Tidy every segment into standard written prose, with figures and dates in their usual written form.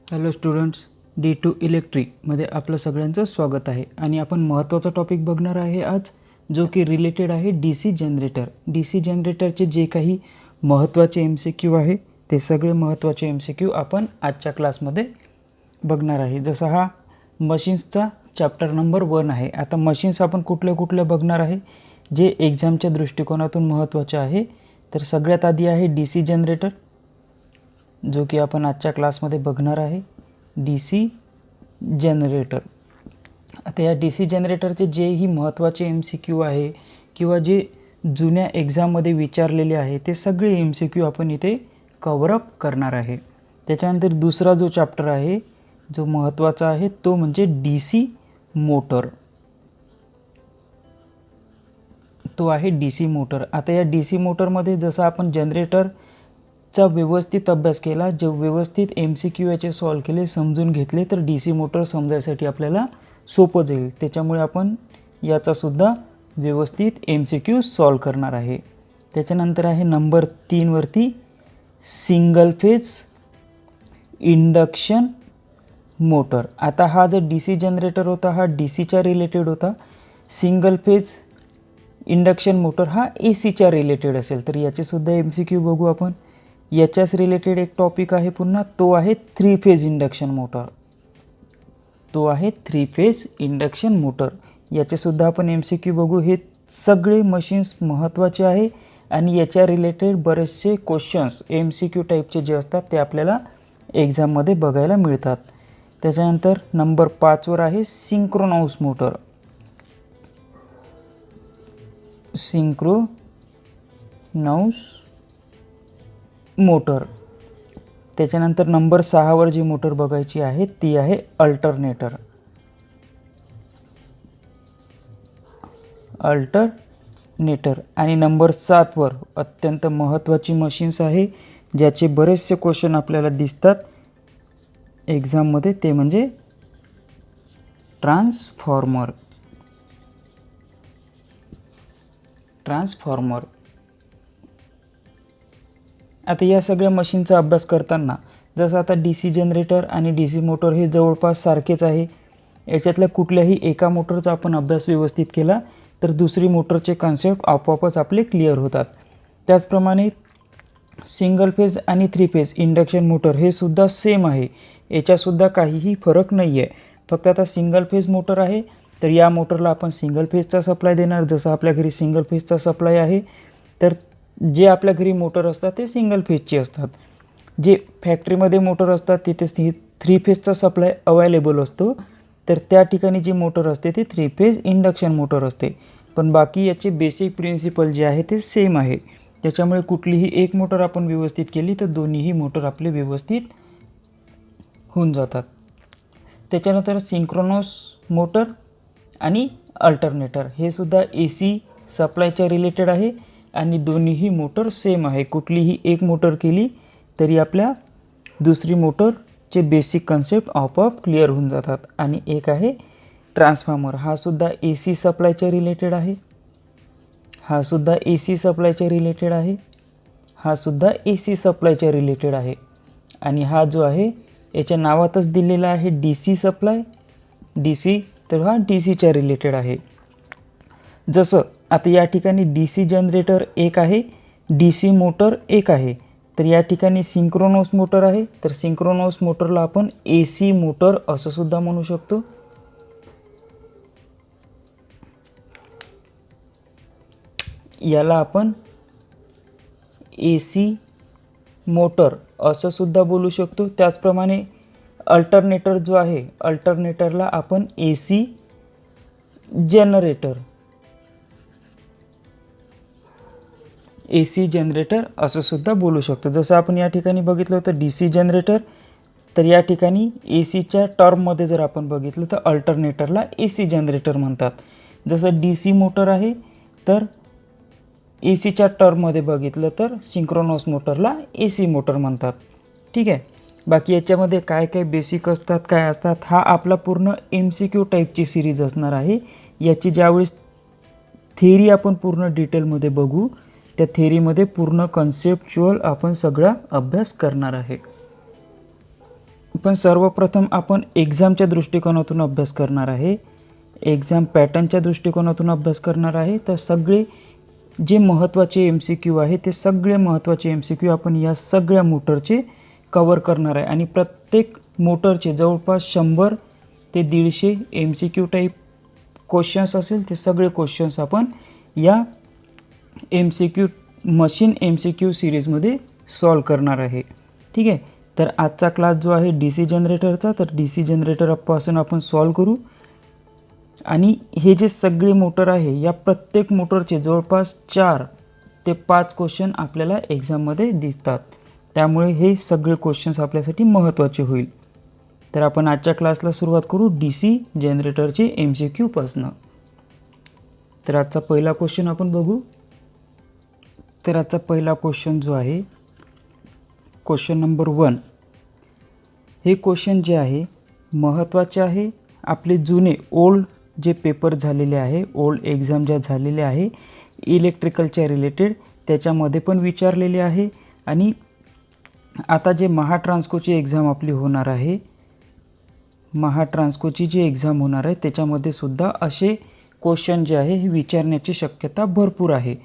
Hello students, D2 इलेक्ट्रिकमध्ये आपलं सगळ्यांचं स्वागत आहे. आणि आपण महत्त्वाचा टॉपिक बघणार आहे आज, जो की रिलेटेड आहे DC जनरेटर. DC जनरेटरचे जे काही महत्त्वाचे MCQ आहे ते सगळे महत्त्वाचे MCQ आपण आजच्या क्लासमध्ये बघणार आहे. जसा हा मशीन्सचा चॅप्टर नंबर 1 आहे. आता मशीन्स आपण कुठले बघणार आहे जे एक्झामच्या दृष्टिकोनातून महत्त्वाचे आहे. तर सगळ्यात आधी आहे DC जनरेटर, जो की आपण आजच्या क्लासमध्ये बघणार आहे. DC generator. आता या DC जनरेटरचे जेही महत्त्वाचे MCQ आहे किंवा जे जुन्या एक्झाममध्ये विचारलेले आहे ते सगळे MCQ आपण इथे कव्हर अप करणार आहे. त्याच्यानंतर दुसरा जो चॅप्टर आहे जो महत्त्वाचा आहे तो म्हणजे DC मोटर. तो आहे DC मोटर. आता या DC मोटरमध्ये जसं आपण जनरेटरचा व्यवस्थित अभ्यास केला, जे व्यवस्थित MCQ याचे सॉल्व केले, समजून घेतले, तर DC मोटर समजायसाठी आपल्याला सोपं जाईल. त्याच्यामुळे आपण याचासुद्धा व्यवस्थित MCQ सॉल्व करणार आहे. त्याच्यानंतर आहे नंबर 3 वरती सिंगल फेज इंडक्शन मोटर. आता हा जो DC जनरेटर होता हा DCच्या रिलेटेड होता. सिंगल फेज इंडक्शन मोटर हा ACच्या रिलेटेड असेल. तर याचेसुद्धा MCQ बघू आपण. याच्याच रिलेटेड एक टॉपिक आहे पुन्हा, तो आहे 3 फेज इंडक्शन मोटर. तो आहे 3 फेज इंडक्शन मोटर. याचेसुद्धा आपण MCQ बघू. हे सगळे मशीन्स महत्त्वाचे आहे आणि याच्या रिलेटेड बरेचसे क्वेश्चन्स MCQ टाईपचे जे असतात ते आपल्याला एक्झाममध्ये बघायला मिळतात. त्याच्यानंतर नंबर 5 वर आहे सिंक्रोनस मोटर. Synchronous motor. त्याच्यानंतर नंबर 6 वर जी मोटर बघायची आहे ती आहे अल्टरनेटर. आणि नंबर 7 वर अत्यंत महत्त्वाची मशीन्स आहे ज्याचे बरेचसे क्वेश्चन आपल्याला दिसतात एक्झाममध्ये, ते म्हणजे ट्रान्सफॉर्मर. आता या सगळ्या मशीनचा अभ्यास करताना जसं आता DC जनरेटर आणि DC मोटर हे जवळपास सारखेच आहे. याच्यातल्या कुठल्याही एका मोटरचा आपण अभ्यास व्यवस्थित केला तर दुसरी मोटरचे कन्सेप्ट आपोआपच आपले क्लिअर होतात. त्याचप्रमाणे सिंगल फेज आणि 3 फेज इंडक्शन मोटर हे सुद्धा सेम आहे. याच्यासुद्धा काहीही फरक नाही आहे. फक्त आता सिंगल फेज मोटर आहे तर या मोटरला आपण सिंगल फेजचा सप्लाय देणार. जसं आपल्या घरी सिंगल फेजचा सप्लाय आहे तर जे आपल्या घरी मोटर असतात ते सिंगल फेजचे असतात. जे फॅक्टरीमध्ये मोटर असतात तिथे 3 फेजचा सप्लाय अवेलेबल असतो. तर त्या ठिकाणी जी मोटर असते ती 3 फेज इंडक्शन मोटर असते. पण बाकी याचे बेसिक प्रिन्सिपल जे आहे ते सेम आहे. त्याच्यामुळे कुठलीही एक मोटर आपण व्यवस्थित केली तर दोन्हीही मोटर आपले व्यवस्थित होऊन जातात. त्याच्यानंतर सिंक्रोनस मोटर आणि अल्टरनेटर हे सुद्धा AC सप्लायच्या रिलेटेड आहे आणि दोन्हीही मोटर सेम आहे. कुठलीही एक मोटर केली तरी आपल्या दुसरी मोटरचे बेसिक कन्सेप्ट आपोआप क्लिअर होऊन जातात. आणि एक आहे ट्रान्सफॉर्मर. हा सुद्धा AC सप्लायच्या रिलेटेड आहे. हा सुद्धा AC सप्लायच्या रिलेटेड आहे. हा सुद्धा AC सप्लायच्या रिलेटेड आहे. आणि हा जो आहे याच्या नावातच दिलेला आहे DC सप्लाय. DC तर हा DCच्या रिलेटेड आहे. जसं आता या ठिकाणी DC जनरेटर एक आहे, DC मोटर एक आहे. तर या ठिकाणी सिंक्रोनस मोटर आहे तर सिंक्रोनस मोटरला आपण AC मोटर असं सुद्धा म्हणू शकतो. याला आपण AC मोटर असं सुद्धा बोलू शकतो. त्याचप्रमाणे अल्टरनेटर जो आहे अल्टरनेटरला आपण AC जनरेटर असं सुद्धा बोलू शकतो. जसं आपण या ठिकाणी बघितलं होतं DC जनरेटर, तर या ठिकाणी ACच्या टर्ममध्ये जर आपण बघितलं तर अल्टरनेटरला AC जनरेटर म्हणतात. जसं DC मोटर आहे तर ACच्या टर्ममध्ये बघितलं तर सिंक्रोनस मोटरला AC मोटर म्हणतात. ठीक आहे. बाकी याच्यामध्ये काय काय बेसिक असतात, काय असतात, हा आपला पूर्ण MCQ टाईपची सिरीज असणार आहे. याची ज्यावेळेस थेरी आपण पूर्ण डिटेलमध्ये बघू त्या थेरीमध्ये पूर्ण कन्सेप्च्युअल आपण सगळा अभ्यास करणार आहे. पण सर्वप्रथम आपण एक्झामच्या दृष्टिकोनातून अभ्यास करणार आहे, एक्झाम पॅटर्नच्या दृष्टिकोनातून अभ्यास करणार आहे. तर सगळे जे महत्त्वाचे MCQ आहे ते सगळे महत्त्वाचे MCQ आपण या सगळ्या मोटरचे कवर करणार आहे आणि प्रत्येक मोटरचे जवळपास 100 ते 150 MCQ टाईप क्वेश्चन्स असेल ते सगळे क्वेश्चन्स आपण या मशीन MCQ सिरीजमध्ये सॉल्व करणार आहे. ठीक आहे. तर आजचा क्लास जो आहे DC जनरेटरचा, तर DC जनरेटरपासून आपण सॉल्व करू आणि हे जे सगळे मोटर आहे या प्रत्येक मोटरचे जवळपास 4 ते 5 क्वेश्चन आपल्याला एक्झाममध्ये दिसतात. त्यामुळे हे सगळे क्वेश्चन्स आपल्यासाठी महत्त्वाचे होईल. तर आपण आजच्या क्लासला सुरुवात करू DC जनरेटरचे MCQ पासून. तर आजचा पहिला क्वेश्चन आपण बघू. तर आजचा पहिला क्वेश्चन जो आहे क्वेश्चन नंबर 1. हे क्वेश्चन जे आहे महत्त्वाचे आहे. आपले जुने ओल्ड जे पेपर झालेले आहे, ओल्ड एक्झाम ज्या झालेल्या आहे इलेक्ट्रिकलच्या रिलेटेड, त्याच्यामध्ये पण विचारलेले आहे. आणि आता जे महाट्रान्सकोची एक्झाम आपली होणार आहे, महाट्रान्सकोची जी एक्झाम होणार आहे त्याच्यामध्ये सुद्धा असे क्वेश्चन जे आहे हे विचारण्याची शक्यता भरपूर आहे.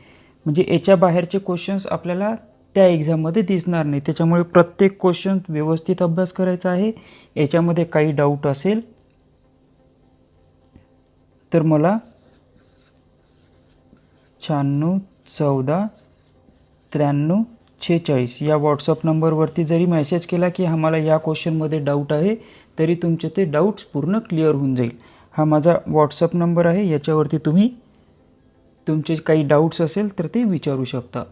म्हणजे याच्या बाहेरचे क्वेश्चन्स आपल्याला त्या एक्झाममध्ये दिसणार नाही. त्याच्यामुळे प्रत्येक क्वेश्चन व्यवस्थित अभ्यास करायचा आहे. याच्यामध्ये काही डाऊट असेल तर मला 96 14 93 46 या व्हॉट्सअप नंबरवरती जरी मेसेज केला की आम्हाला या क्वेश्चनमध्ये डाऊट आहे, तरी तुमचे ते डाऊट्स पूर्ण क्लिअर होऊन जाईल. हा माझा व्हॉट्सअप नंबर आहे. याच्यावरती तुम्ही तुमचे काही डाऊट्स असेल तर ते विचारू शकता.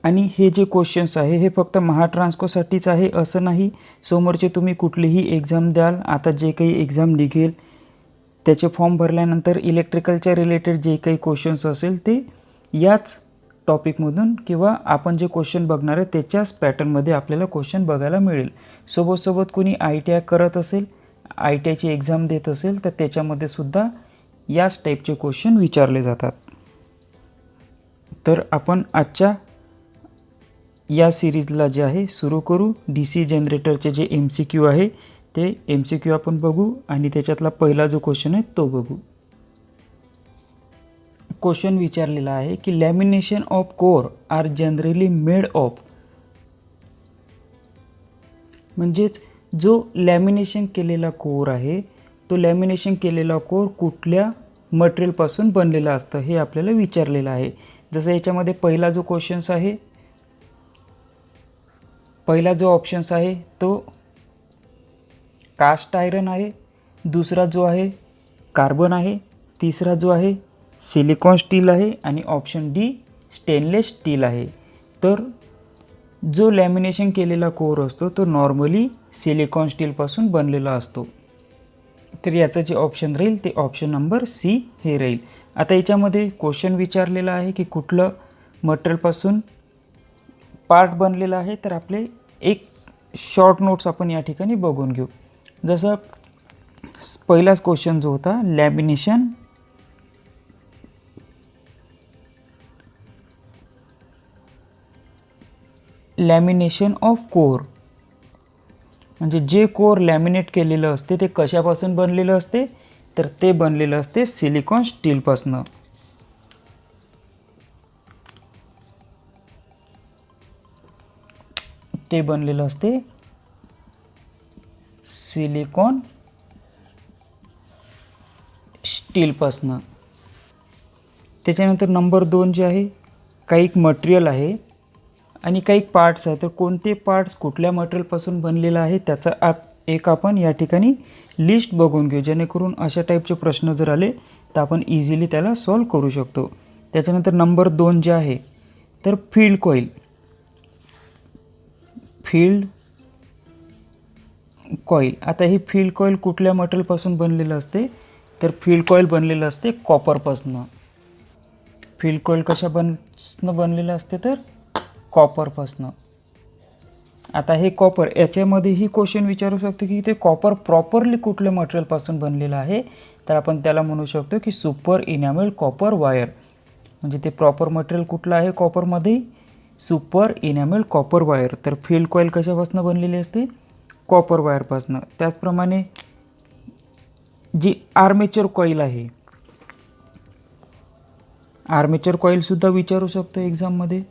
आणि हे जे क्वेश्चन्स आहे हे फक्त महाट्रान्सकोसाठीच आहे असं नाही. समोरचे तुम्ही कुठलीही एक्झाम द्याल, आता जे काही एक्झाम निघेल त्याचे फॉर्म भरल्यानंतर इलेक्ट्रिकलच्या रिलेटेड जे काही क्वेश्चन्स असेल ते याच टॉपिकमधून किंवा आपण जे क्वेश्चन बघणार आहे त्याच्याच पॅटर्नमध्ये आपल्याला क्वेश्चन बघायला मिळेल. सोबत कोणी ITI करत असेल, ITIची एक्झाम देत असेल तर त्याच्यामध्ये सुद्धा याच टाईपचे क्वेश्चन विचारले जातात. तर आपण आजच्या या सिरीजला जे आहे सुरू करू. DC जनरेटरचे जे MCQ आहे ते MCQ आपण बघू आणि त्याच्यातला पहिला जो क्वेश्चन आहे तो बघू. क्वेश्चन विचारलेला आहे की lamination of core are generally made of, म्हणजेच जो लॅमिनेशन केलेला कोर आहे तो लॅमिनेशन केलेला कोर कुठल्या मटेरियलपासून बनलेला असतं हे आपल्याला विचारलेलं आहे. जसं याच्यामध्ये पहिला जो क्वेश्चन्स आहे, पहिला जो ऑप्शन्स आहे तो कास्ट आयरन आहे, दुसरा जो आहे कार्बन आहे, तिसरा जो आहे सिलिकॉन स्टील आहे आणि ऑप्शन D स्टेनलेस स्टील आहे. तर जो लॅमिनेशन केलेला कोर असतो तो नॉर्मली सिलिकॉन स्टीलपासून बनलेला असतो. तर याचं जे ऑप्शन राहील ते ऑप्शन नंबर C हे राहील. आता याच्यामध्ये क्वेश्चन विचारलेला आहे की कुठलं मटेरियलपासून पार्ट बनलेला आहे. तर आपले एक शॉर्ट नोट्स आपण या ठिकाणी बघून घेऊ. जसं पहिलाच क्वेश्चन जो होता लॅमिनेशन ऑफ कोर, म्हणजे जे कोर लॅमिनेट केलेलं असते ते कशापासून बनलेलं असते, तर ते बनलेलं असते सिलिकॉन स्टीलपासून. ते बनलेलं असते सिलिकॉन स्टीलपासून. त्याच्यानंतर नंबर 2 जे आहे काही मटेरियल आहे आणि काही पार्ट्स आहेत. तर कोणते पार्ट्स कुठल्या मटेरियलपासून बनलेलं आहे त्याचा एक आपण या ठिकाणी लिस्ट बघून घेऊ, जेणेकरून अशा टाईपचे प्रश्न जर आले तर आपण इझिली त्याला सॉल्व करू शकतो. त्याच्यानंतर नंबर 2 जे आहे तर फील्ड कॉईल. आता ही फील्ड कॉईल कुठल्या मटेरियलपासून बनलेलं असते, तर फील्ड कॉईल बनलेलं असते कॉपरपासून. फील्ड कॉईल कशापासून बनलेलं असते, तर कॉपरपासून. आता हे कॉपर याच्यामध्येही क्वेश्चन विचारू शकतो की ते कॉपर प्रॉपरली कुठल्या मटेरियलपासून बनलेलं आहे, तर आपण त्याला म्हणू शकतो की सुपर इनॅमेल कॉपर वायर. म्हणजे ते प्रॉपर मटेरियल कुठलं आहे कॉपरमध्ये, सुपर इनॅमेल कॉपर वायर. तर फील्ड कॉईल कशापासून बनलेली असते, कॉपर वायरपासनं. त्याचप्रमाणे जी आर्मेचर कॉईल आहे, आर्मेचर कॉईलसुद्धा विचारू शकतो एक्झाममध्ये.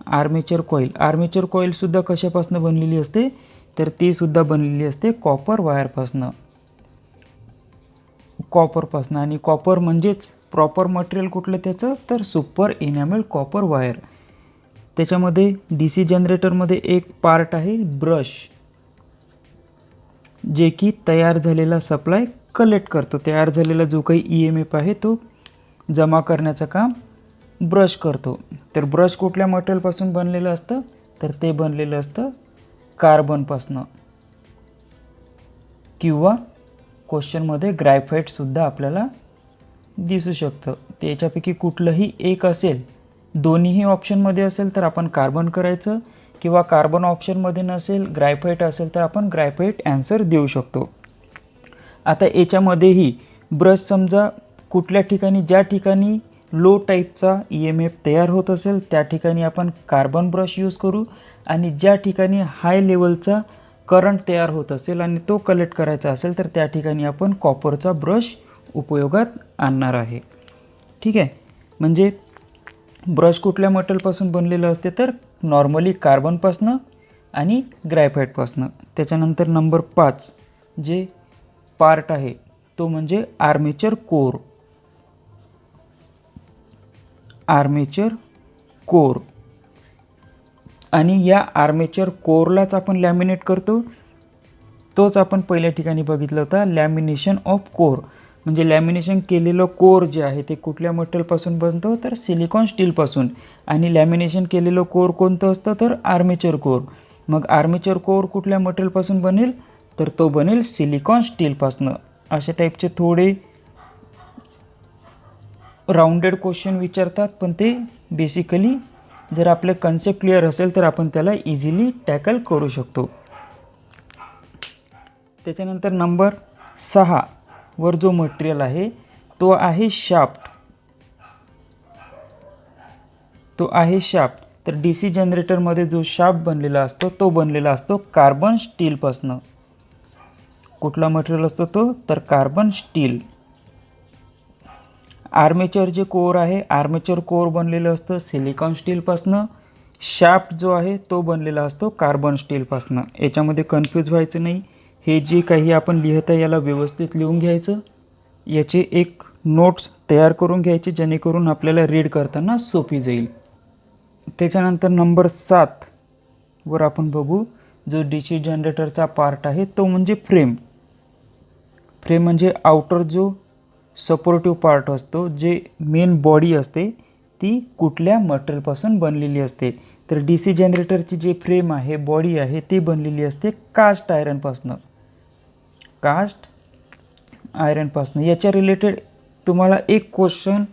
आर्मेचर कॉईलसुद्धा कशापासून बनलेली असते, तर ती सुद्धा बनलेली असते कॉपर वायरपासनं, कॉपरपासनं. आणि कॉपर म्हणजेच प्रॉपर मटेरियल कुठलं त्याचं, तर सुपर इनॅमेल्ड कॉपर वायर. त्याच्यामध्ये डी सी जनरेटरमध्ये एक पार्ट आहे ब्रश, जे की तयार झालेला सप्लाय कलेक्ट करतो. तयार झालेला जो काही EMF आहे तो जमा करण्याचं काम ब्रश करतो. तर ब्रश कुठल्या मटेरियलपासून बनलेलं असतं, तर ते बनलेलं असतं कार्बनपासनं, किंवा क्वेश्चनमध्ये ग्रायफाईटसुद्धा आपल्याला दिसू शकतं. त्याच्यापैकी कुठलंही एक असेल, दोन्हीही ऑप्शनमध्ये असेल तर आपण कार्बन करायचं, किंवा कार्बन ऑप्शनमध्ये नसेल, ग्रायफाईट असेल तर आपण ग्रायफाईट ॲन्सर देऊ शकतो. आता याच्यामध्येही ब्रश समजा कुठल्या ठिकाणी, ज्या ठिकाणी लो टाईपचा EMF तयार होत असेल त्या ठिकाणी आपण कार्बन ब्रश यूज करू, आणि ज्या ठिकाणी हाय लेवलचा करंट तयार होत असेल आणि तो कलेक्ट करायचा असेल तर त्या ठिकाणी आपण कॉपरचा ब्रश उपयोगात आणणार आहे. ठीक आहे. म्हणजे ब्रश कुठल्या मटेरियलपासून बनलेलं असते, तर नॉर्मली कार्बनपासनं आणि ग्रायफाईटपासनं. त्याच्यानंतर नंबर 5 जे पार्ट आहे तो म्हणजे आर्मेचर कोर. आर्मेचर कोर, आणि या आर्मेचर कोरलाच आपण लॅमिनेट करतो. तोच आपण पहिल्या ठिकाणी बघितलं होता, लॅमिनेशन ऑफ कोर. म्हणजे लॅमिनेशन केलेलं कोर जे आहे ते कुठल्या मटेरियलपासून बनतं, तर सिलिकॉन स्टीलपासून. आणि लॅमिनेशन केलेलं कोर कोणतं असतं, तर आर्मेचर कोर. मग आर्मेचर कोर कुठल्या मटेरियलपासून बनेल, तर तो बनेल सिलिकॉन स्टीलपासून. अशा टाईपचे थोडे राऊंडेड क्वेश्चन विचारतात, पण ते बेसिकली जर आपले कन्सेप्ट क्लिअर असेल तर आपण त्याला इझिली टॅकल करू शकतो. त्याच्यानंतर नंबर 6 वर जो मटेरियल आहे तो आहे शाफ्ट. तर DC जनरेटरमध्ये जो शाफ्ट बनलेला असतो तो बनलेला असतो कार्बन स्टीलपासनं. कुठला मटेरियल असतो तो, तर कार्बन स्टील. आर्मेचर जे कोर आहे, आर्मेचर कोर बनलेलं असतं सिलिकॉन स्टीलपासनं. शाफ्ट जो आहे तो बनलेला असतो कार्बन स्टीलपासनं. याच्यामध्ये कन्फ्यूज व्हायचं नाही. हे जे काही आपण लिहित आहे याला व्यवस्थित लिहून घ्यायचं, याचे एक नोट्स तयार करून घ्यायचे जेणेकरून आपल्याला रीड करताना सोपी जाईल. त्याच्यानंतर नंबर 7 वर आपण बघू, जो DC जनरेटरचा पार्ट आहे तो म्हणजे फ्रेम. फ्रेम म्हणजे आउटर जो सपोर्टिव्ह पार्ट असतो, जे मेन बॉडी असते ती कुठल्या मटेरियलपासून बनलेली असते. तर DC जनरेटरची जी फ्रेम आहे, बॉडी आहे, ती बनलेली असते कास्ट आयरनपासनं. कास्ट आयरनपासनं. याच्या रिलेटेड तुम्हाला एक क्वेश्चन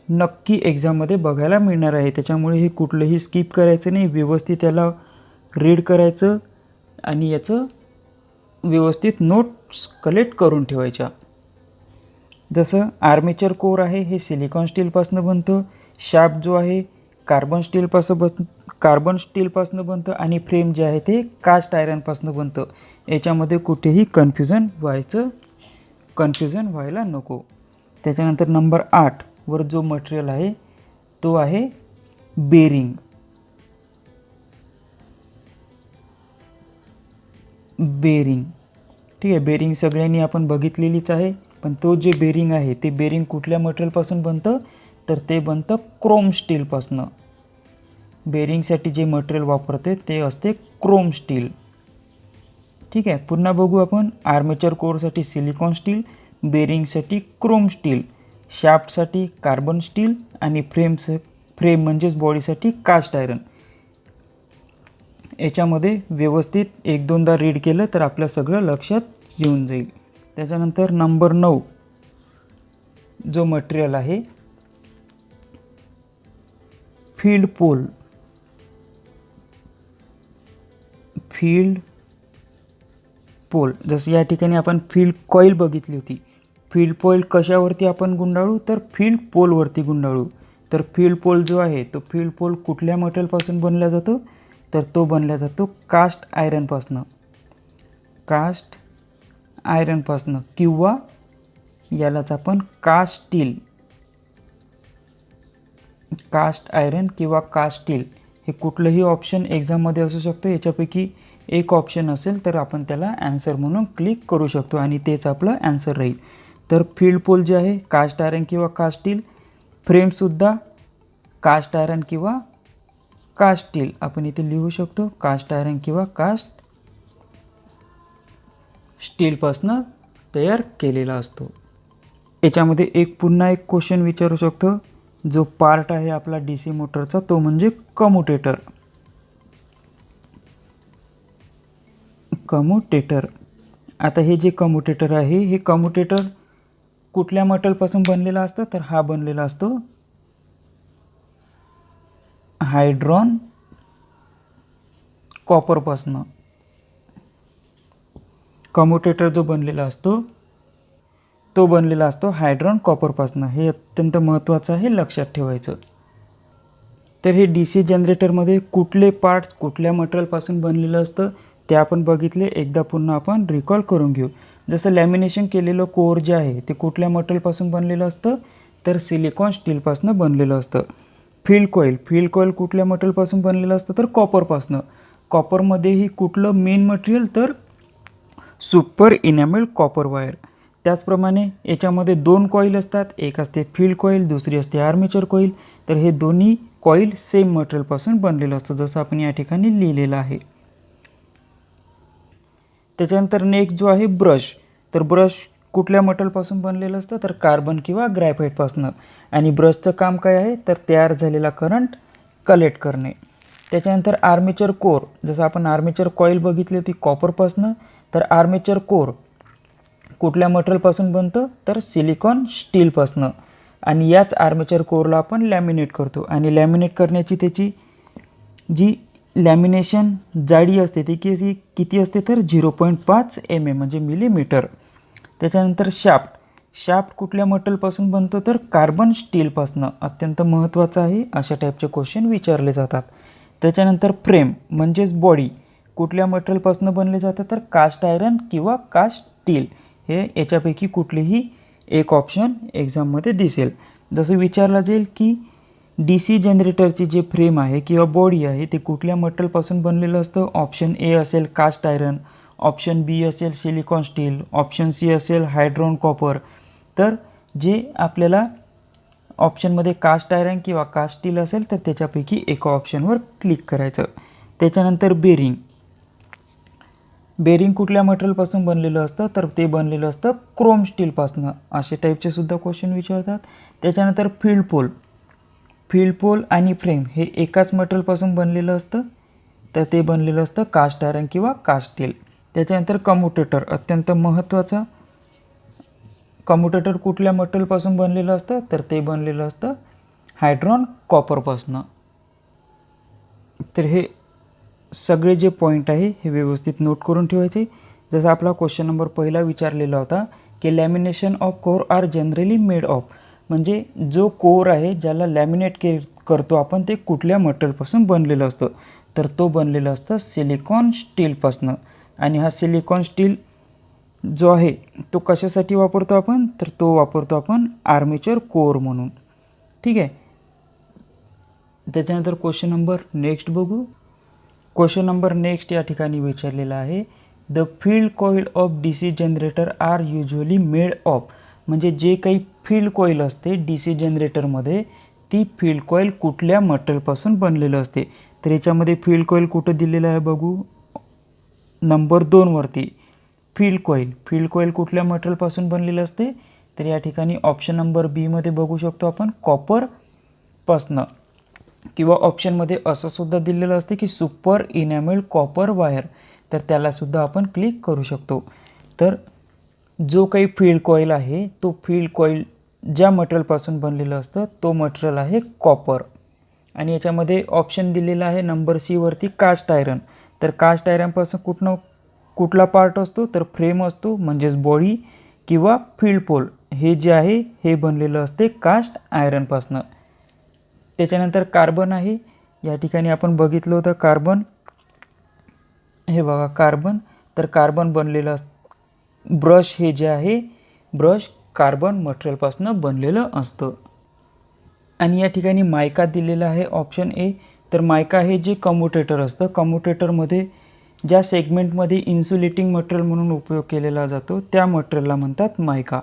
नक्की एक्झाममध्ये बघायला मिळणार आहे, त्याच्यामुळे हे कुठलंही स्किप करायचं नाही. व्यवस्थित याला रीड करायचं आणि याचं व्यवस्थित नोट्स कलेक्ट करून ठेवायच्या. जसं आर्मेचर कोर आहे हे सिलिकॉन स्टीलपासून बनतं, शाफ्ट जो आहे कार्बन स्टीलपासून बनतं, आणि फ्रेम जे आहे ते कास्ट आयरनपासून बनतं. याच्यामध्ये कुठेही कन्फ्युजन व्हायला नको. त्याच्यानंतर नंबर 8 वर जो मटेरियल आहे तो आहे बेरिंग. ठीक आहे. बेरिंग सगळ्यांनी आपण बघितलेलीच आहे, पण तो जे बेरिंग आहे ते बेरिंग कुठल्या मटेरियलपासून बनतं, तर ते बनतं क्रोम स्टीलपासून. बेरिंगसाठी जे मटेरियल वापरते ते असते क्रोम स्टील. ठीक आहे. पुन्हा बघू आपण. आर्मेचर कोरसाठी सिलिकॉन स्टील, बेरिंगसाठी क्रोम स्टील, शाफ्टसाठी कार्बन स्टील, आणि फ्रेम म्हणजेच बॉडीसाठी कास्ट आयरन. याच्यामध्ये व्यवस्थित 1-2दा रीड केलं तर आपलं सगळं लक्षात येऊन जाईल. त्याच्यानंतर नंबर 9 जो मटेरियल आहे फील्ड पोल. जसं या ठिकाणी आपण फील्ड कॉईल बघितली होती. फील्ड कॉईल कशावरती आपण गुंडाळू, तर फील्ड पोलवरती गुंडाळू. तर फील्ड पोल जो आहे तो फील्ड पोल कुठल्या मटेरियलपासून बनला जातो, तर तो बनला जातो कास्ट आयरनपासून. कास्ट आयरनपासनं किंवा यालाच आपण कास्ट स्टील, कास्ट आयरन किंवा कास्ट स्टील हे कुठलंही ऑप्शन एक्झाममध्ये असू शकतं. याच्यापैकी एक ऑप्शन असेल तर आपण त्याला ॲन्सर म्हणून क्लिक करू शकतो आणि तेच आपलं ॲन्सर राहील. तर फील्ड पोल जे आहे कास्ट आयरन किंवा कास्ट स्टील, फ्रेमसुद्धा कास्ट आयरन किंवा कास्ट स्टील आपण इथे लिहू शकतो. कास्ट आयरन किंवा कास्ट स्टीलपासनं तयार केलेला असतो. याच्यामध्ये पुन्हा एक क्वेश्चन विचारू शकतो. जो पार्ट आहे आपला DC मोटरचा तो म्हणजे कम्युटेटर. कम्युटेटर, आता हे जे कम्युटेटर आहे हे कम्युटेटर कुठल्या मेटलपासून बनलेला असतं तर हा बनलेला असतो हायड्रॉन कॉपरपासनं. कम्युटेटर जो बनलेला असतो तो बनलेला असतो हायड्रॉन कॉपरपासनं. हे अत्यंत महत्त्वाचं आहे, लक्षात ठेवायचं. तर हे DC जनरेटरमध्ये कुठले पार्ट्स कुठल्या मटेरियलपासून बनलेलं असतं ते आपण बघितले. एकदा पुन्हा आपण रिकॉल करून घेऊ. जसं लॅमिनेशन केलेलं कोअर जे आहे ते कुठल्या मटेरियलपासून बनलेलं असतं तर सिलिकॉन स्टीलपासून बनलेलं असतं. फील्ड कॉईल कुठल्या मटेरियलपासून बनलेलं असतं तर कॉपरपासून. कॉपरमध्येही कुठलं मेन मटेरियल तर सुपर इनॅमेल्ड कॉपर वायर. त्याचप्रमाणे याच्यामध्ये 2 कॉईल असतात, एक असते फील्ड कॉईल, दुसरी असते आर्मेचर कॉईल. तर हे दोन्ही कॉईल सेम मटेरियलपासून बनलेलं असतं, जसं आपण या ठिकाणी लिहिलेलं आहे. त्याच्यानंतर नेक्स्ट जो आहे ब्रश. तर ब्रश कुठल्या मटेरियलपासून बनलेलं असतं तर कार्बन किंवा ग्रॅफाईटपासून. आणि ब्रशचं काम काय आहे तर तयार झालेला करंट कलेक्ट करणे. त्याच्यानंतर आर्मेचर कोर, जसं आपण आर्मेचर कॉईल बघितली होती कॉपरपासून, तर आर्मेचर कोर कुठल्या मटेरियलपासून बनतं तर सिलिकॉन स्टीलपासून. आणि याच आर्मेचर कोरला आपण लॅमिनेट करतो. आणि लॅमिनेट करण्याची त्याची जी लॅमिनेशन जाडी असते ती किती असते तर 0.5 mm म्हणजे मिलीमीटर. त्याच्यानंतर शाफ्ट कुठल्या मटेरियलपासून बनतो तर कार्बन स्टीलपासून. अत्यंत महत्त्वाचं आहे, अशा टाईपचे क्वेश्चन विचारले जातात. त्याच्यानंतर फ्रेम म्हणजेच बॉडी कुठल्या मटेरियलपासून बनले जातं तर कास्ट आयरन किंवा कास्ट स्टील. हे याच्यापैकी कुठलेही एक ऑप्शन एक्झाममध्ये दिसेल. जसं विचारलं जाईल की DC जनरेटरची जे फ्रेम आहे किंवा बॉडी आहे ते कुठल्या मटेरियलपासून बनलेलं असतं. ऑप्शन A असेल कास्ट आयरन, ऑप्शन B असेल सिलिकॉन स्टील, ऑप्शन C असेल हायड्रॉन कॉपर. तर जे आपल्याला ऑप्शनमध्ये कास्ट आयरन किंवा कास्ट स्टील असेल तर त्याच्यापैकी एका ऑप्शनवर क्लिक करायचं. त्याच्यानंतर बेरिंग कुठल्या मटेरियलपासून बनलेलं असतं तर ते बनलेलं असतं क्रोम स्टीलपासून. असे टाईपचे सुद्धा क्वेश्चन विचारतात. त्याच्यानंतर फील्ड पोल आणि फ्रेम हे एकाच मटेरियलपासून बनलेलं असतं तर ते बनलेलं असतं कास्ट आयरन किंवा कास्ट स्टील. त्याच्यानंतर कम्युटेटर अत्यंत महत्त्वाचा. कम्युटेटर कुठल्या मटेरियलपासून बनलेलं असतं तर ते बनलेलं असतं हायड्रॉन कॉपरपासून. तर हे सगळे जे पॉईंट आहे हे व्यवस्थित नोट करून ठेवायचे. जसं आपला क्वेश्चन नंबर पहिला विचारलेला होता की lamination of core are generally made of, म्हणजे जो कोर आहे ज्याला लॅमिनेट करतो आपण ते कुठल्या मटेरियलपासून बनलेलं असतं तर तो बनलेला असतं सिलिकॉन स्टीलपासून. आणि हा सिलिकॉन स्टील जो आहे तो कशासाठी वापरतो आपण तर तो वापरतो आपण आर्मेचर कोर म्हणून. ठीक आहे. त्याच्यानंतर क्वेश्चन नंबर नेक्स्ट बघू. क्वेश्चन नंबर नेक्स्ट या ठिकाणी विचारलेला आहे the field coil of DC generator are usually made of, म्हणजे जे काही फील्ड कॉईल असते DC जनरेटरमध्ये ती फील्ड कॉईल कुठल्या मटेरियलपासून बनलेलं असते. तर याच्यामध्ये फील्ड कॉईल कुठं दिलेलं आहे बघू, नंबर 2 वरती. फील्ड कॉईल कुठल्या मटेरियलपासून बनलेलं असते तर या ठिकाणी ऑप्शन नंबर B मध्ये बघू शकतो आपण कॉपरपासून. किंवा ऑप्शनमध्ये असं सुद्धा दिलेलं असते की सुपर इनॅमेल्ड कॉपर वायर, तर त्यालासुद्धा आपण क्लिक करू शकतो. तर जो काही फील्ड कॉईल आहे तो फील्ड कॉईल ज्या मटेरियलपासून बनलेलं असतं तो मटेरियल आहे कॉपर. आणि याच्यामध्ये ऑप्शन दिलेला आहे नंबर C वरती कास्ट आयरन. तर कास्ट आयरनपासून कुठला पार्ट असतो तर फ्रेम असतो म्हणजेच बॉडी किंवा फील्ड पोल हे जे आहे हे बनलेलं असते कास्ट आयरनपासून. त्याच्यानंतर कार्बन आहे. या ठिकाणी आपण बघितलं होतं कार्बन, हे बघा कार्बन तर कार्बन बनलेलं ब्रश हे जे आहे ब्रश कार्बन मटेरियलपासून बनलेलं असतं. आणि या ठिकाणी मायका दिलेला आहे ऑप्शन ए. तर मायका हे जे कम्युटेटर असतं, कम्युटेटरमध्ये ज्या सेगमेंटमध्ये इन्सुलेटिंग मटेरियल म्हणून उपयोग केलेला जातो त्या मटेरियलला म्हणतात मायका.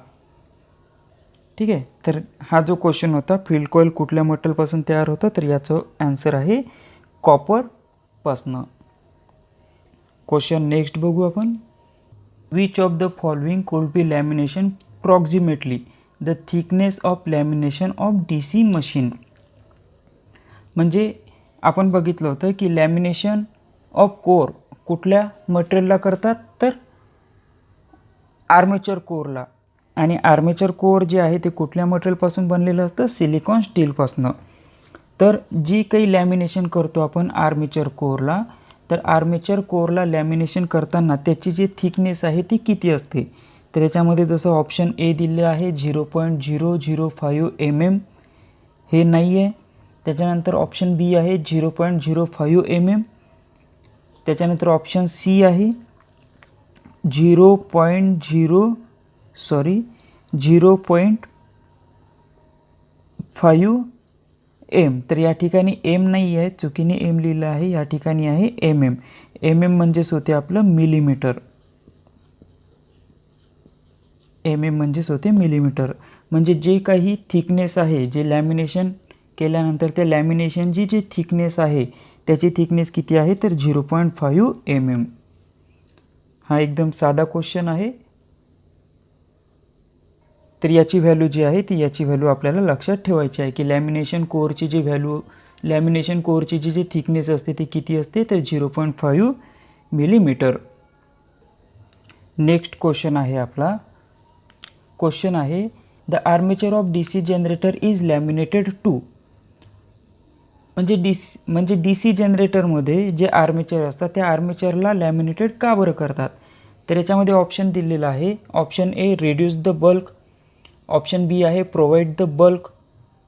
ठीक आहे. तर हा जो क्वेश्चन होता, फील्ड कॉईल कुठल्या मटेरियलपासून तयार होतं, तर याचं आन्सर आहे कॉपरपासनं. क्वेश्चन नेक्स्ट बघू आपण. Which of the following could be lamination approximately the thickness of lamination of DC machine. म्हणजे आपण बघितलं होतं की लॅमिनेशन ऑफ कोर कुठल्या मटेरियलला करतात, तर आर्मेचर कोरला. आणि आर्मेचर कोर जे आहे ते कुठल्या मटेरियलपासून बनलेलं असतं, सिलिकॉन स्टीलपासून. तर जी काही लॅमिनेशन करतो आपण आर्मेचर कोरला, तर आर्मेचर कोरला लॅमिनेशन करताना त्याची जी थिकनेस आहे ती किती असते, तर याच्यामध्ये जसं ऑप्शन ए दिलेलं आहे 0.005 mm, हे नाही आहे. त्याच्यानंतर ऑप्शन बी आहे 0.05 mm. त्याच्यानंतर ऑप्शन सी आहे 0.5 m. तर या ठिकाणी एम नाही आहे, चुकीने एम लिहिलं आहे, या ठिकाणी आहे mm. mm म्हणजेच होते आपलं मिलीमीटर. म्हणजेच होते मिलीमीटर. म्हणजे जे काही थिकनेस आहे, जे लॅमिनेशन केल्यानंतर त्या लॅमिनेशनची जी थिकनेस आहे त्याची थिकनेस किती आहे, तर 0.5 mm. हा एकदम साधा क्वेश्चन आहे. तर याची व्हॅल्यू जी आहे ती याची व्हॅल्यू आपल्याला लक्षात ठेवायची आहे की लॅमिनेशन कोरची जी व्हॅल्यू, लॅमिनेशन कोरची जी थिकनेस असते ती किती असते, तर 0.5 मिलीमीटर. नेक्स्ट क्वेश्चन आहे आपला. क्वेश्चन आहे the armature of DC generator is laminated to. म्हणजे DC जनरेटरमध्ये जे आर्मेचर असतात त्या आर्मेचरला लॅमिनेटेड का बरं करतात, तर याच्यामध्ये ऑप्शन दिलेला आहे. Option A reduce the bulk, option B आहे provide the bulk,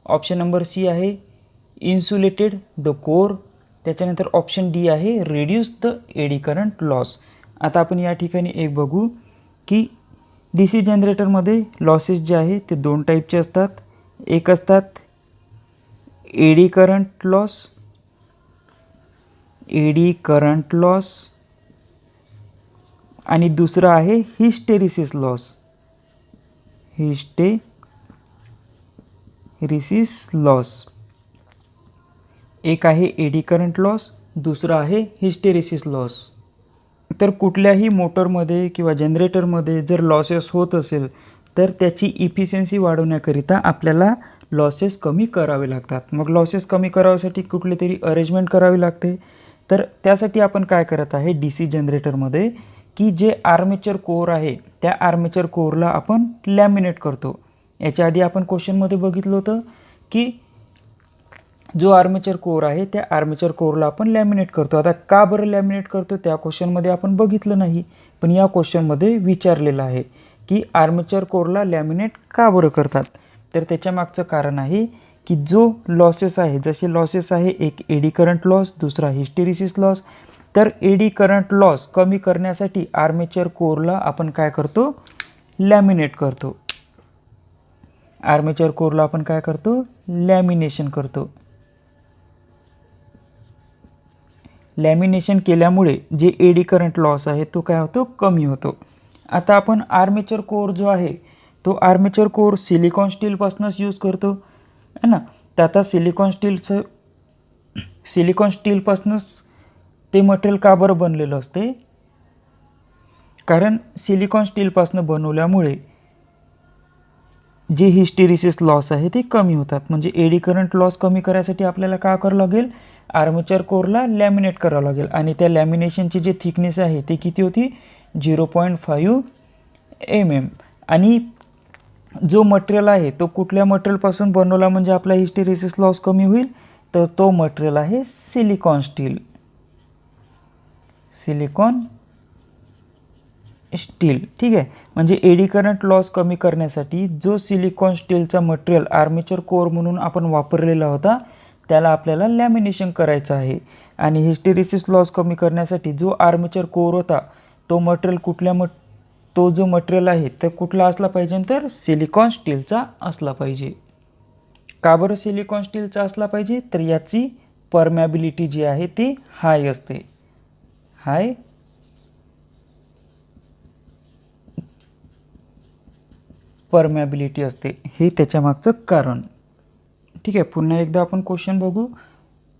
option number C आहे इन्सुलेटेड द कोर, त्याच्यानंतर ऑप्शन डी आहे reduce the eddy current loss. आता आपण या ठिकाणी एक बघू की DC जनरेटरमध्ये लॉसेस जे आहे ते दोन टाईपचे असतात. एक असतात एडी करंट लॉस, आणि दुसरं आहे हिस्टेरिसिस लॉस. एक आहे एडी करंट लॉस, दुसरं आहे हिस्टेरिसिस लॉस. तर कुठल्याही मोटरमध्ये किंवा जनरेटरमध्ये जर लॉसेस होत असेल तर त्याची इफिशियन्सी वाढवण्याकरिता आपल्याला लॉसेस कमी करावे लागतात. मग लॉसेस कमी कराव्यासाठी कुठली तरी अरेंजमेंट करावी लागते. तर त्यासाठी आपण काय करत आहे DC जनरेटरमध्ये की जे आर्मेचर कोर आहे त्या आर्मेचर कोरला आपण लॅमिनेट करतो. याच्या आधी आपण क्वेश्चनमध्ये बघितलं होतं की जो आर्मेचर कोर आहे त्या आर्मेचर कोरला आपण लॅमिनेट करतो. आता का बरं लॅमिनेट करतो त्या क्वेश्चनमध्ये आपण बघितलं नाही, पण या क्वेश्चनमध्ये विचारलेलं आहे की आर्मेचर कोरला लॅमिनेट का बरं करतात. तर त्याच्या मागचं कारण आहे की जो लॉसेस आहे, जसे लॉसेस आहे एक एडी करंट लॉस, दुसरा हिस्टेरिसिस लॉस. तर एडी करंट लॉस कमी करण्यासाठी आर्मेचर कोरला आपण काय करतो, लॅमिनेट करतो. आर्मेचर कोरला आपण काय करतो, लॅमिनेशन करतो. लॅमिनेशन केल्यामुळे जे एडी करंट लॉस आहे तो काय होतो, कमी होतो. आता आपण आर्मेचर कोर जो आहे तो आर्मेचर कोर सिलिकॉन स्टीलपासूनच यूज करतो है ना. तर आता सिलिकॉन स्टीलपासूनच ते मटेरियल का बरं बनलेलं असते, कारण सिलिकॉन स्टीलपासून बनवल्यामुळे जे हिस्टेरिसिस लॉस आहे ते कमी होतात. म्हणजे एडी करंट लॉस कमी करायसाठी आपल्याला काय करावं लागेल, आर्मेचर कोरला लॅमिनेट करावं लागेल. आणि त्या लॅमिनेशनची जी थिकनेस आहे ती किती होती, 0.5 mm. आणि जो मटेरियल आहे तो कुठल्या मटेरियलपासून बनवला म्हणजे आपला हिस्टेरिसिस लॉस कमी होईल, तर तो मटेरियल आहे सिलिकॉन स्टील. ठीक आहे. म्हणजे एडी करंट लॉस कमी करण्यासाठी जो सिलिकॉन स्टीलचा मटेरियल आर्मेचर कोर म्हणून आपण वापरलेला होता त्याला आपल्याला लॅमिनेशन करायचं आहे. आणि हिस्टेरिसिस लॉस कमी करण्यासाठी जो आर्मेचर कोर होता तो जो मटेरियल आहे तर कुठला असला पाहिजे, तर सिलिकॉन स्टीलचा असला पाहिजे. का बरं सिलिकॉन स्टीलचा असला पाहिजे, तर याची परमॅबिलिटी जी आहे ती हाय असते. हाय परमॅबिलिटी असते, हे त्याच्या मागचं कारण. ठीक आहे, पुन्हा एकदा आपण क्वेश्चन बघू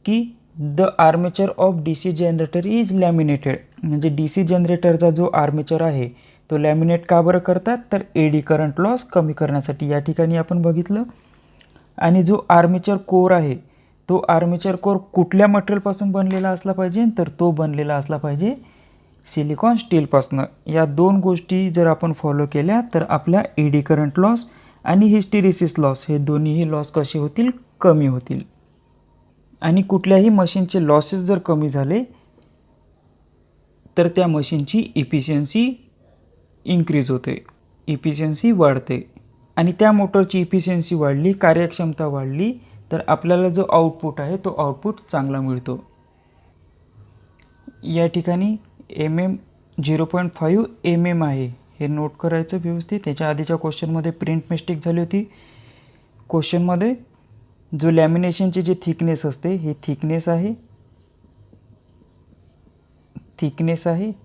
की the armature of DC generator is laminated. म्हणजे DC जनरेटरचा जो आर्मेचर आहे तो लॅमिनेट का बरं करतात, तर एडी करंट लॉस कमी करण्यासाठी. या ठिकाणी आपण बघितलं. आणि जो आर्मेचर कोर आहे तो आर्मेचर कोर कुठल्या मटेरियलपासून बनलेला असला पाहिजे, तर तो बनलेला असला पाहिजे सिलिकॉन स्टीलपासून. या दोन गोष्टी जर आपण फॉलो केल्या तर आपल्या एडी करंट लॉस आणि हिस्टेरिसिस लॉस हे दोन्हीही लॉस कसे होतील, कमी होतील. आणि कुठल्याही मशीनचे लॉसेस जर कमी झाले तर त्या मशीनची इफिशियन्सी इन्क्रीज होते, इफिशियन्सी वाढते. आणि त्या मोटरची इफिशियन्सी वाढली, कार्यक्षमता वाढली, तर आपल्याला जो आउटपुट आहे तो आउटपुट चांगला मिळतो. या ठिकाणी MM 0.5 आहे, हे नोट करायचं व्यवस्थित. त्याच्या आधीच्या क्वेश्चनमध्ये प्रिंट मिस्टेक झाली होती. क्वेश्चनमध्ये जो लॅमिनेशनची जी थिकनेस असते हे थिकनेस आहे.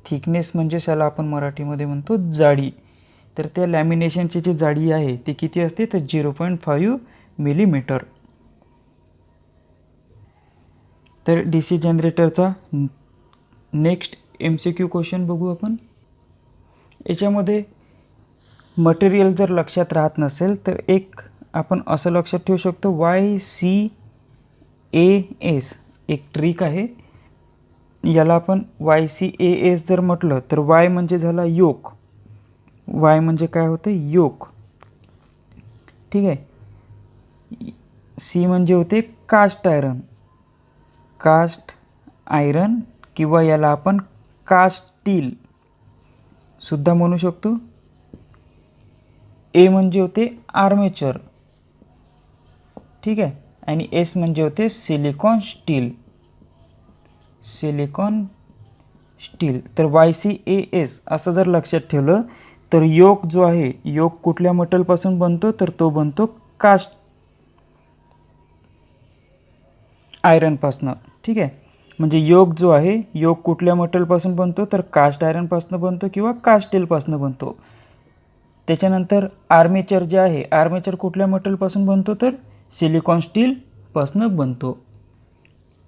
थिकनेस म्हणजे त्याला आपण मराठीमध्ये म्हणतो जाडी. तर त्या लॅमिनेशनची जी जाडी आहे ती किती असते, तर 0.5 मिलीमीटर. तर DC जनरेटरचा नेक्स्ट MCQ क्वेश्चन बघू आपण. याच्यामध्ये मटेरियल जर लक्षात राहत नसेल तर एक आपण असं लक्षात ठेवू शकतो, YCAS एक ट्रिक आहे. याला आपण YCAS जर म्हटलं तर Y म्हणजे झाला योक. Y म्हणजे काय होते, योक. ठीक आहे. C म्हणजे होते कास्ट आयरन किंवा याला आपण कास्ट स्टील सुद्धा म्हणू शकतो. A म्हणजे होते आर्मेचर. ठीक आहे. आणि S म्हणजे होते सिलिकॉन स्टील. तर YCAS असं जर लक्षात ठेवलं तर योक जो आहे, योक कुठल्या मटेरियलपासून बनतो, तर तो बनतो कास्ट आयरनपासून. ठीक आहे. म्हणजे योक जो आहे, योक कुठल्या मटेरियलपासून बनतो, तर कास्ट आयरनपासून बनतो किंवा कास्ट स्टीलपासून बनतो. त्याच्यानंतर आर्मेचर जे आहे, आर्मेचर कुठल्या मटेरियलपासून बनतो, तर सिलिकॉन स्टीलपासून बनतो.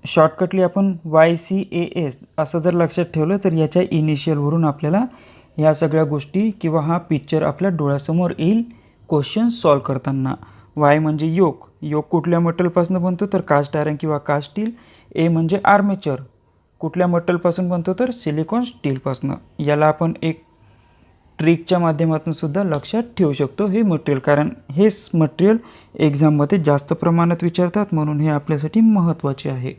शॉर्टकटली आपण YCAS असं जर लक्षात ठेवलं तर याच्या इनिशियलवरून आपल्याला ह्या सगळ्या गोष्टी किंवा हा पिक्चर आपल्या डोळ्यासमोर येईल क्वेश्चन सॉल्व करताना. Y म्हणजे योक कुठल्या मटेरियलपासून बनतो, तर कास्ट आयरन किंवा कास्ट स्टील. A म्हणजे आर्मेचर कुठल्या मटेरियलपासून बनतो, तर सिलिकॉन स्टीलपासून. याला आपण एक ट्रिकच्या माध्यमातून सुद्धा लक्षात ठेवू शकतो हे मटेरियल, कारण हेच मटेरियल एक्झाममध्ये जास्त प्रमाणात विचारतात, म्हणून हे आपल्यासाठी महत्त्वाचे आहे.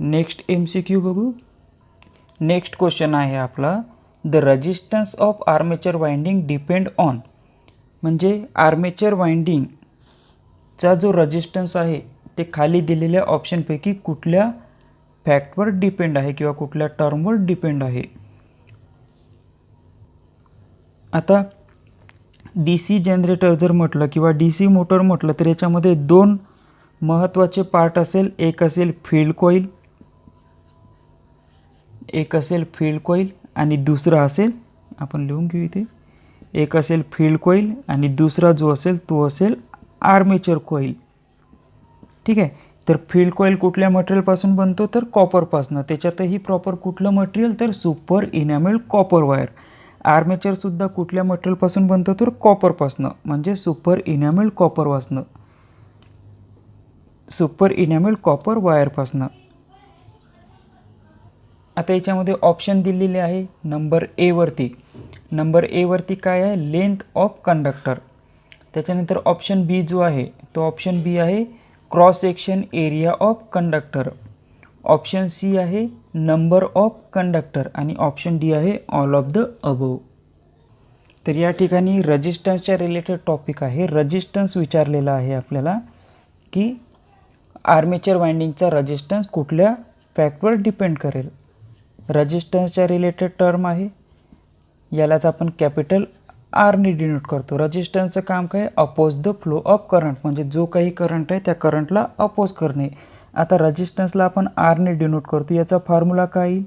नेक्स्ट MCQ बघू. नेक्स्ट क्वेश्चन आहे आपला, the resistance of armature winding depend on. म्हणजे आर्मेचर वाइंडिंगचा जो रेजिस्टन्स आहे ते खाली दिलेल्या ऑप्शनपैकी कुठल्या फॅक्टवर डिपेंड आहे किंवा कुठल्या टर्मवर डिपेंड आहे. आता DC जनरेटर जर म्हटलं किंवा DC मोटर म्हटलं तर याच्यामध्ये दोन महत्त्वाचे पार्ट असेल. एक असेल फील्ड कॉईल आणि दुसरा असेल, आपण लिहून घेऊ इथे, एक असेल फील्ड कॉईल आणि दुसरा जो असेल तो असेल आर्मेचर कॉईल. ठीक आहे. तर फील्ड कॉईल कुठल्या मटेरियलपासून बनतो, तर कॉपरपासून. त्याच्यातही प्रॉपर कुठलं मटेरियल, तर सुपर इनॅमेल्ड कॉपर वायर. आर्मेचरसुद्धा कुठल्या मटेरियलपासून बनतो, तर कॉपरपासून, म्हणजे सुपर इनॅमेल्ड कॉपर वायरपासून. आता याच्यामध्ये ऑप्शन दिलेले आहे नंबर A वरती काय आहे, लेंथ ऑफ कंडक्टर. त्याच्यानंतर ऑप्शन B जो आहे तो ऑप्शन B आहे cross section area of conductor. Option C आहे नंबर ऑफ कंडक्टर आणि ऑप्शन D आहे ऑल ऑफ द अबोव. तर या ठिकाणी रेजिस्टन्सच्या रिलेटेड टॉपिक आहे. रेजिस्टन्स विचारलेला आहे आपल्याला की आर्मेचर वाइंडिंगचा रेजिस्टन्स कुठल्या फॅक्टवर डिपेंड करेल. रजिस्टन्सच्या रिलेटेड टर्म आहे, यालाच आपण कॅपिटल आरने डिनोट करतो. रजिस्टन्सचं काम काय? Oppose the flow of current, म्हणजे जो काही करंट आहे त्या करंटला अपोज करणे. आता रजिस्टन्सला आपण आरने डिनोट करतो. याचा फॉर्म्युला काय येईल?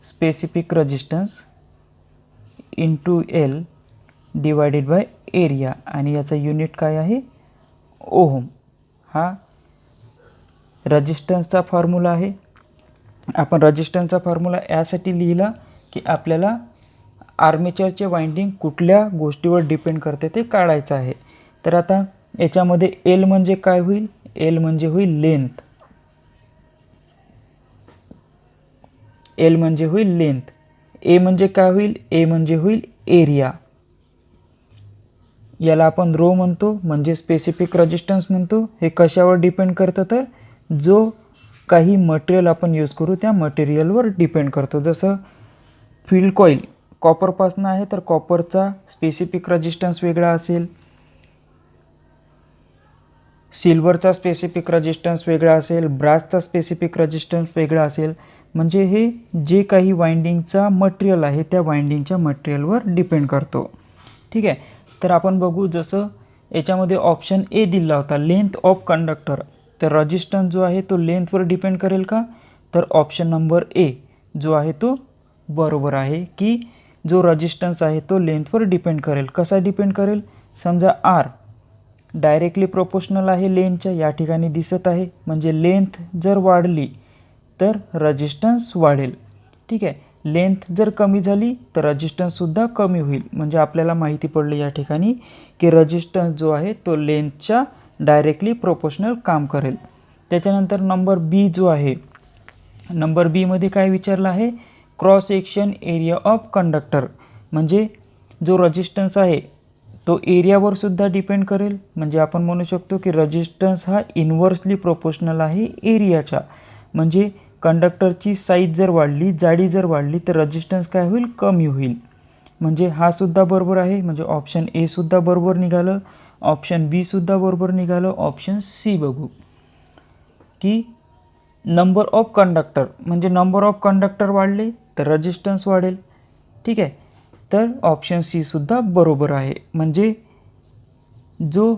Specific resistance into L divided by area, आणि याचा युनिट काय आहे? ओहम. हा रजिस्टन्सचा फॉर्म्युला आहे. आपण रजिस्टन्सचा फॉर्म्युला यासाठी लिहिला की आपल्याला आर्मेचरचे वाइंडिंग कुठल्या गोष्टीवर डिपेंड करते ते काढायचं आहे. तर आता याच्यामध्ये एल म्हणजे काय होईल? एल म्हणजे होईल लेंथ. एल म्हणजे होईल लेंथ. ए म्हणजे काय होईल? ए म्हणजे होईल एरिया. याला आपण रो म्हणतो, म्हणजे स्पेसिफिक रजिस्टन्स म्हणतो. हे कशावर डिपेंड करतं? तर जो काही मटेरियल आपण यूज करू त्या मटेरियलवर डिपेंड करतो. जसं फील्ड कॉईल कॉपरपासून आहे तर कॉपरचा स्पेसिफिक रजिस्टन्स वेगळा असेल, सिल्वरचा स्पेसिफिक रजिस्टन्स वेगळा असेल, ब्रासचा स्पेसिफिक रजिस्टन्स वेगळा असेल. म्हणजे हे जे काही वाइंडिंगचा मटेरियल आहे त्या वाइंडिंगच्या मटेरियलवर डिपेंड करतो. ठीक आहे. तर आपण बघू, जसं याच्यामध्ये ऑप्शन ए दिला होता लेंथ ऑफ कंडक्टर, तर रजिस्टन्स जो आहे तो लेंथवर डिपेंड करेल का? तर ऑप्शन नंबर ए जो आहे तो बरोबर आहे, की जो रजिस्टन्स आहे तो लेंथवर डिपेंड करेल. कसा डिपेंड करेल? समजा आर डायरेक्टली प्रोपोर्शनल आहे लेंथच्या, या ठिकाणी दिसत आहे, म्हणजे लेंथ जर वाढली तर रजिस्टन्स वाढेल. ठीक आहे. लेंथ जर कमी झाली तर रजिस्टन्ससुद्धा कमी होईल. म्हणजे आपल्याला माहिती पडली या ठिकाणी की रजिस्टन्स जो आहे तो लेंथच्या डायरेक्टली प्रोपोर्शनल काम करेल. त्याच्यानंतर नंबर बी जो आहे, नंबर बीमध्ये काय विचारलं आहे? Cross section area of conductor, म्हणजे जो रजिस्टन्स आहे तो एरियावर सुद्धा डिपेंड करेल. म्हणजे आपण म्हणू शकतो की रजिस्टन्स हा इन्व्हर्सली प्रोपोर्शनल आहे एरियाच्या. म्हणजे कंडक्टरची साईज जर वाढली, जाडी जर वाढली तर रजिस्टन्स काय होईल? कमी होईल. म्हणजे हा सुद्धा बरोबर आहे. म्हणजे ऑप्शन ए सुद्धा बरोबर निघालं, ऑप्शन बी सुद्धा बरोबर निघालं. ऑप्शन सी बघू की नंबर ऑफ कंडक्टर, म्हणजे नंबर ऑफ कंडक्टर वाढले तर रजिस्टन्स वाढेल. ठीक आहे. तर ऑप्शन सी सुद्धा बरोबर आहे. म्हणजे जो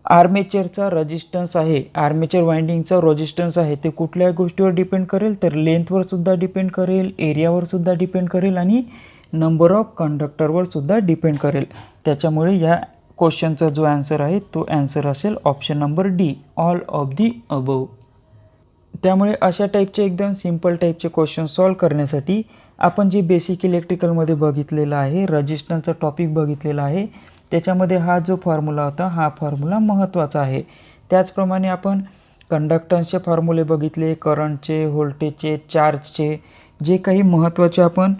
आर्मेचरचा रजिस्टन्स आहे, आर्मेचर वाइंडिंगचा रजिस्टन्स आहे, ते कुठल्या गोष्टीवर डिपेंड करेल? तर लेंथवर सुद्धा डिपेंड करेल, एरियावर सुद्धा डिपेंड करेल आणि नंबर ऑफ कंडक्टरवर सुद्धा डिपेंड करेल. त्याच्यामुळे या क्वेश्चनचा जो ॲन्सर आहे तो ॲन्सर असेल option number D, all of the above. त्यामुळे अशा टाईपचे एकदम सिम्पल टाईपचे क्वेश्चन सॉल्व करण्यासाठी आपण जे बेसिक इलेक्ट्रिकलमध्ये बघितलेलं आहे, रजिस्टन्सचा टॉपिक बघितलेला आहे, त्याच्यामध्ये हा जो फॉर्म्युला होता हा फॉर्म्युला महत्त्वाचा आहे. त्याचप्रमाणे आपण कंडक्टन्सचे फॉर्म्युले बघितले, करंटचे, व्होल्टेजचे, चार्जचे, जे काही महत्त्वाचे आपण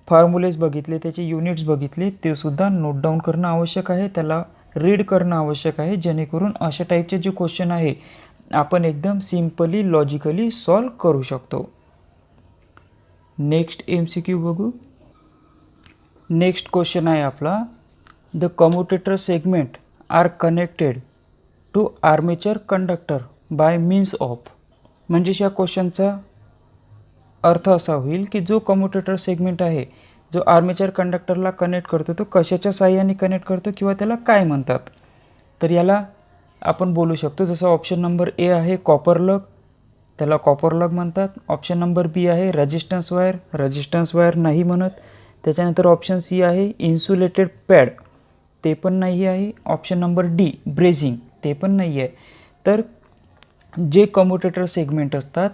फॉर्म्युलेज बघितले, त्याचे युनिट्स बघितले, ते सुद्धा नोट डाऊन करणं आवश्यक आहे, त्याला रीड करणं आवश्यक आहे, जेणेकरून अशा टाईपचे जे क्वेश्चन आहे आपण एकदम सिम्पली लॉजिकली सॉल्व करू शकतो. नेक्स्ट MCQ बघू. नेक्स्ट क्वेश्चन आहे आपला, the commutator segment are connected to armature conductor by means of. म्हणजे या क्वेश्चनचा अर्थ असा होईल की जो कम्युटेटर सेगमेंट आहे जो आर्मेचर कंडक्टरला कनेक्ट करतो तो कशाच्या साहाय्याने कनेक्ट करतो किंवा त्याला काय म्हणतात. तर याला आपण बोलू शकतो, जसं ऑप्शन नंबर ए आहे कॉपर लग, त्याला कॉपर लग म्हणतात. ऑप्शन नंबर बी आहे रेजिस्टन्स वायर, रेजिस्टन्स वायर नाही म्हणत. त्याच्यानंतर ऑप्शन सी आहे इन्सुलेटेड पॅड, ते पण नाही आहे. ऑप्शन नंबर डी ब्रेझिंग, ते पण नाही आहे. तर जे कम्युटेटर सेगमेंट असतात,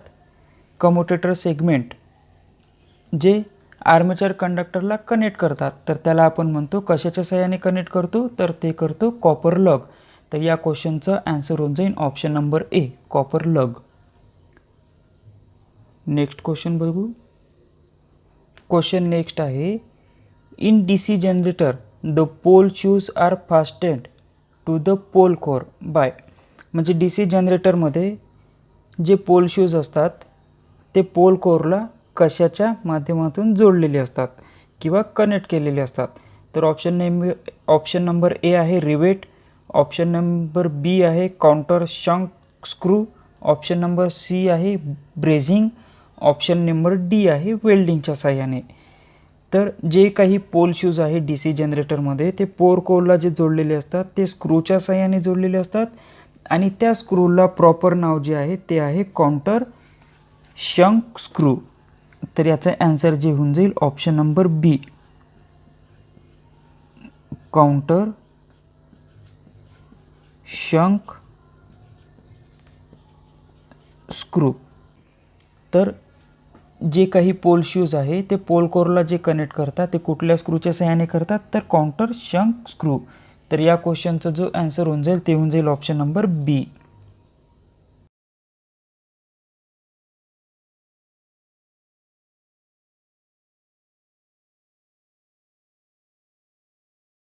कम्युटेटर सेगमेंट जे आर्मेचर कंडक्टरला कनेक्ट करतात, तर त्याला आपण म्हणतो कशाच्या साहाय्याने कनेक्ट करतो, तर ते करतो कॉपर लग. तर या क्वेश्चनचं ॲन्सर होऊन जाईल option number A copper lug. Next question बघू. क्वेश्चन नेक्स्ट आहे, in DC generator the pole shoes are fastened to the pole core by. म्हणजे DC जनरेटरमध्ये जे पोल शूज असतात ते पोल कोरला कशाच्या माध्यमातून जोडलेले असतात किंवा कनेक्ट केलेले असतात. तर ऑप्शन नंबर ए आहे रिवेट, ऑप्शन नंबर बी आहे counter शंक screw, option number C आहे ब्रेझिंग, ऑप्शन नंबर डी आहे वेल्डिंगच्या साह्याने. तर जे काही पोल शूज आहे डी सी जनरेटरमध्ये ते पोर कोलला जे जोडलेले असतात ते स्क्रूच्या साह्याने जोडलेले असतात आणि त्या स्क्रूला प्रॉपर नाव जे आहे ते आहे काउंटर शंक स्क्रू. तर याचा ॲन्सर जे होऊन जाईल ऑप्शन नंबर बी, काउंटर शंक स्क्रू. तर जे काही पोल शूज आहे ते पोल कोरला जे कनेक्ट करतात ते कुठल्या स्क्रूच्या सहाय्याने करतात, तर काउंटर शंक स्क्रू. तर या क्वेश्चनचा जो ॲन्सर होऊन जाईल ते होऊन जाईल ऑप्शन नंबर बी.